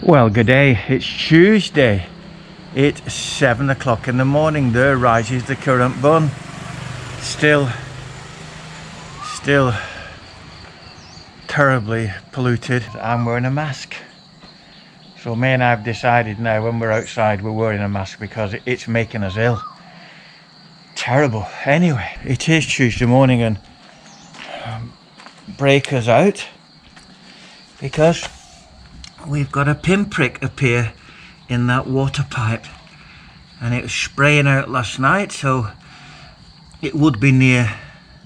Well, good day. It's Tuesday. It's 7 o'clock in the morning. There rises the current bun. Still terribly polluted. I'm wearing a mask. So me and I've decided now when we're outside we're wearing a mask because it's making us ill. Terrible. Anyway, it is Tuesday morning and breakers out because we've got a pinprick appear in that water pipe, and it was spraying out last night, so it would be near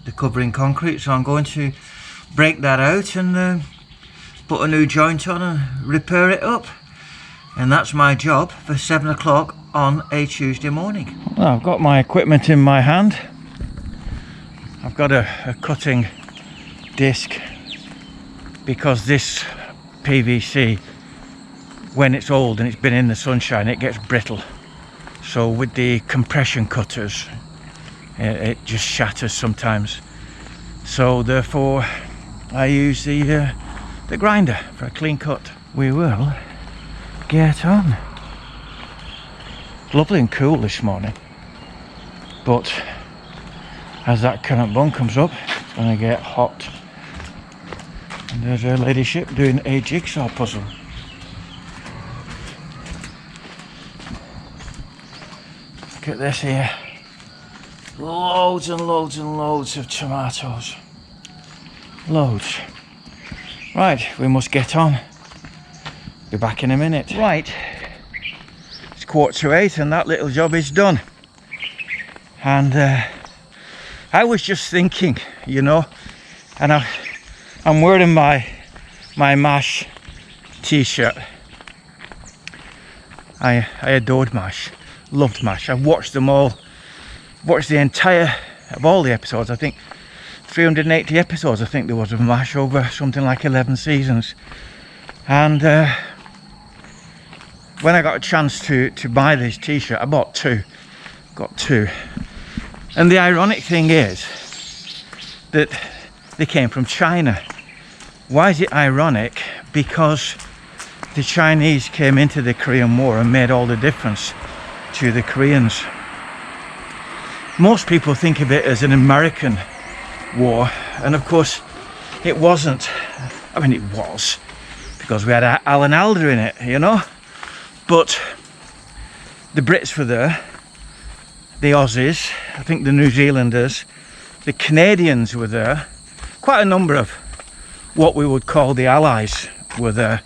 the covering concrete, so I'm going to break that out and put a new joint on and repair it up, and that's my job for 7 o'clock on a Tuesday morning. Well, I've got my equipment in my hand. I've got a cutting disc because this PVC, when it's old and it's been in the sunshine, it gets brittle. So with the compression cutters, it just shatters sometimes. So therefore, I use the grinder for a clean cut. We will get on. It's lovely and cool this morning, but as that current bun comes up, it's going to get hot. And there's her ladyship doing a jigsaw puzzle. Look at this here. Loads and loads and loads of tomatoes. Loads. Right, we must get on. Be back in a minute. Right, it's 7:45 and that little job is done. And I was just thinking, you know, and I'm wearing my MASH t-shirt. I adored MASH, loved MASH. I've watched them all, watched the entire of all the episodes. I think 380 episodes I think there was of MASH over something like 11 seasons. And when I got a chance to buy this t-shirt, I bought two. Got two. And the ironic thing is that they came from China. Why is it ironic? Because the Chinese came into the Korean War and made all the difference to the Koreans. Most people think of it as an American war, and of course it wasn't. I mean, it was, because we had Alan Alda in it, you know, but the Brits were there, the Aussies, I think the New Zealanders, the Canadians were there, quite a number of what we would call the Allies were there,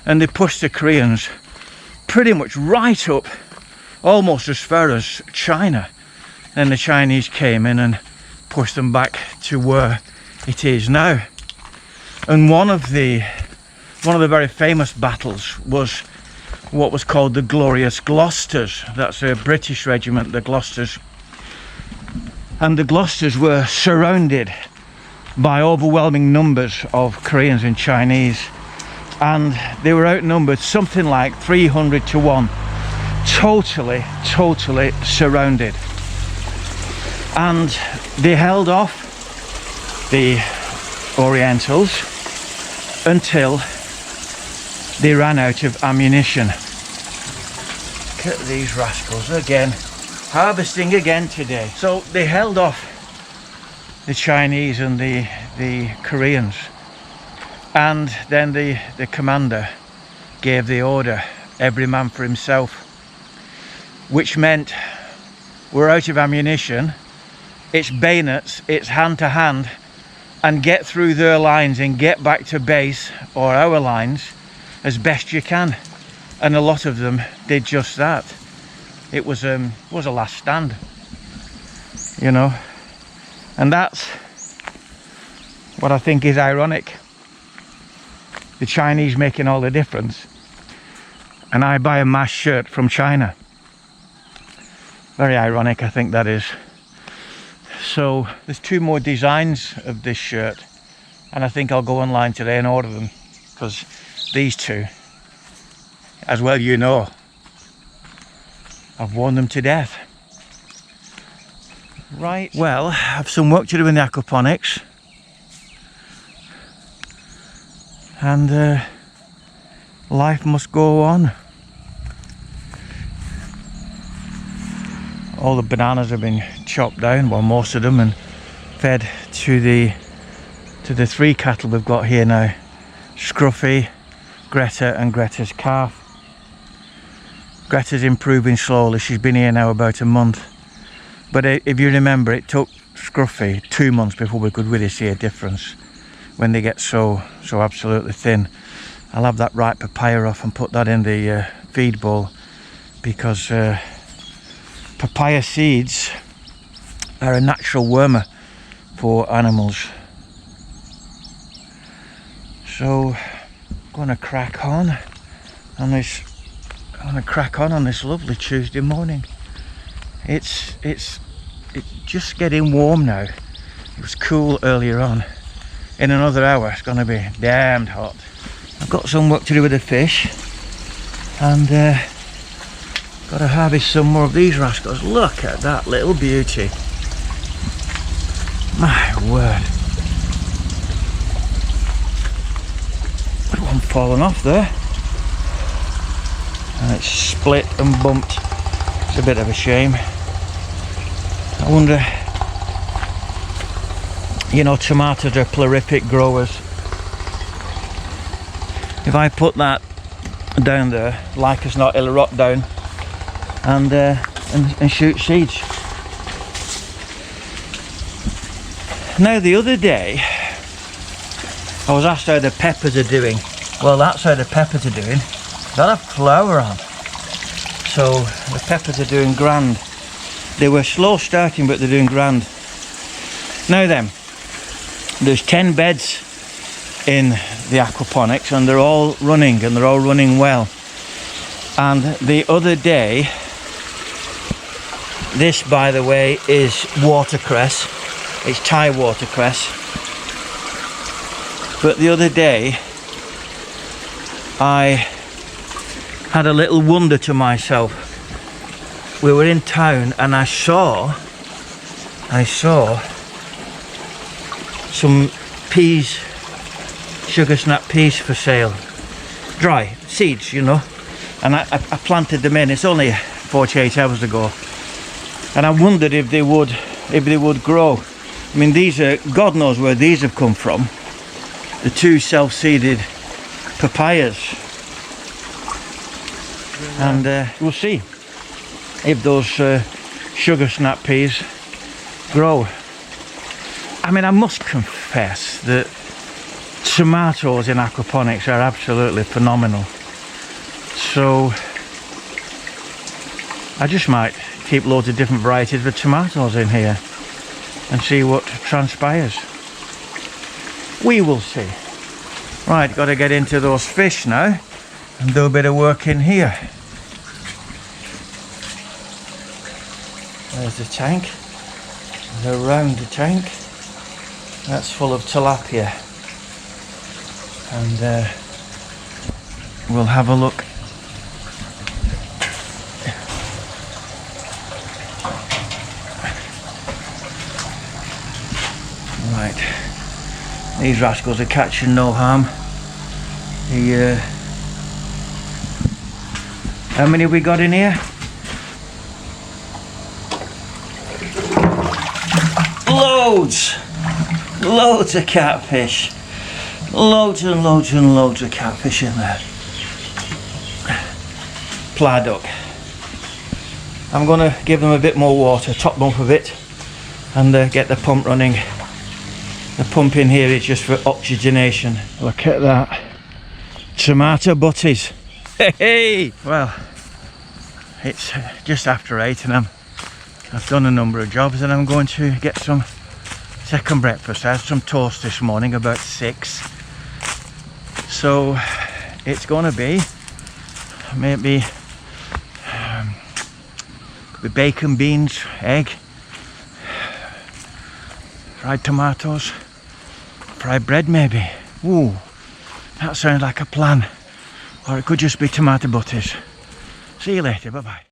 and they pushed the Koreans pretty much right up, almost as far as China. Then the Chinese came in and pushed them back to where it is now. And one of the very famous battles was what was called the Glorious Gloucestors. That's a British regiment, the Gloucesters. And the Gloucesters were surrounded by overwhelming numbers of Koreans and Chinese, and they were outnumbered something like 300 to 1, totally surrounded. And they held off the Orientals until they ran out of ammunition. Look at these rascals again, harvesting again today. So they held off the Chinese and the Koreans, and then the commander gave the order, every man for himself, which meant we're out of ammunition, it's bayonets, it's hand to hand, and get through their lines and get back to base or our lines as best you can. And a lot of them did just that. It was a last stand, you know. And that's what I think is ironic. The Chinese making all the difference, and I buy a MASH shirt from China. Very ironic, I think that is. So there's two more designs of this shirt, and I think I'll go online today and order them, because these two, as well you know, I've worn them to death. Right, well, I have some work to do in the aquaponics, and life must go on. All the bananas have been chopped down, well, most of them, and fed to the 3 cattle we've got here now. Scruffy, Greta and Greta's calf. Greta's improving slowly. She's been here now about a month. But if you remember, it took Scruffy 2 months before we could really see a difference when they get so absolutely thin. I'll have that ripe papaya off and put that in the feed bowl, because papaya seeds are a natural wormer for animals. So I'm gonna crack on this lovely Tuesday morning. It's just getting warm now. It was cool earlier on. In another hour it's gonna be damned hot. I've got some work to do with the fish, and got to harvest some more of these rascals. Look at that little beauty. My word. There's one fallen off there. And it's split and bumped. It's a bit of a shame. I wonder, you know, tomatoes are prolific growers. If I put that down there, like as not, it'll rot down and shoot seeds. Now, the other day I was asked how the peppers are doing. Well, that's how the peppers are doing. Got a flower on. So the peppers are doing grand. They were slow starting, but they're doing grand. Now then, there's 10 beds in the aquaponics, and they're all running, and they're all running well. And the other day, this, by the way, is watercress. It's Thai watercress. But the other day I had a little wonder to myself. We were in town and I saw some peas, sugar snap peas for sale. Dry seeds, you know. And I planted them in. It's only 48 hours ago. And I wondered if they would grow. I mean, these are, God knows where these have come from. The 2 self-seeded papayas. And we'll see if those sugar snap peas grow. I mean, I must confess that tomatoes in aquaponics are absolutely phenomenal. So I just might keep loads of different varieties of tomatoes in here and see what transpires. We will see. Right, got to get into those fish now and do a bit of work in here. There's the tank, the round tank. That's full of tilapia, and we'll have a look. Right, these rascals are catching no harm. How many have we got in here? Loads of catfish. Loads and loads and loads of catfish in there. Pladdock. I'm going to give them a bit more water, top them up a bit, and get the pump running. The pump in here is just for oxygenation. Look at that. Tomato butties. Hey! Well, it's just after 8 and I've done a number of jobs, and I'm going to get some second breakfast. I had some toast this morning about 6. So it's going to be maybe with bacon, beans, egg, fried tomatoes, fried bread maybe. Ooh, that sounds like a plan. Or it could just be tomato butties. See you later, bye bye.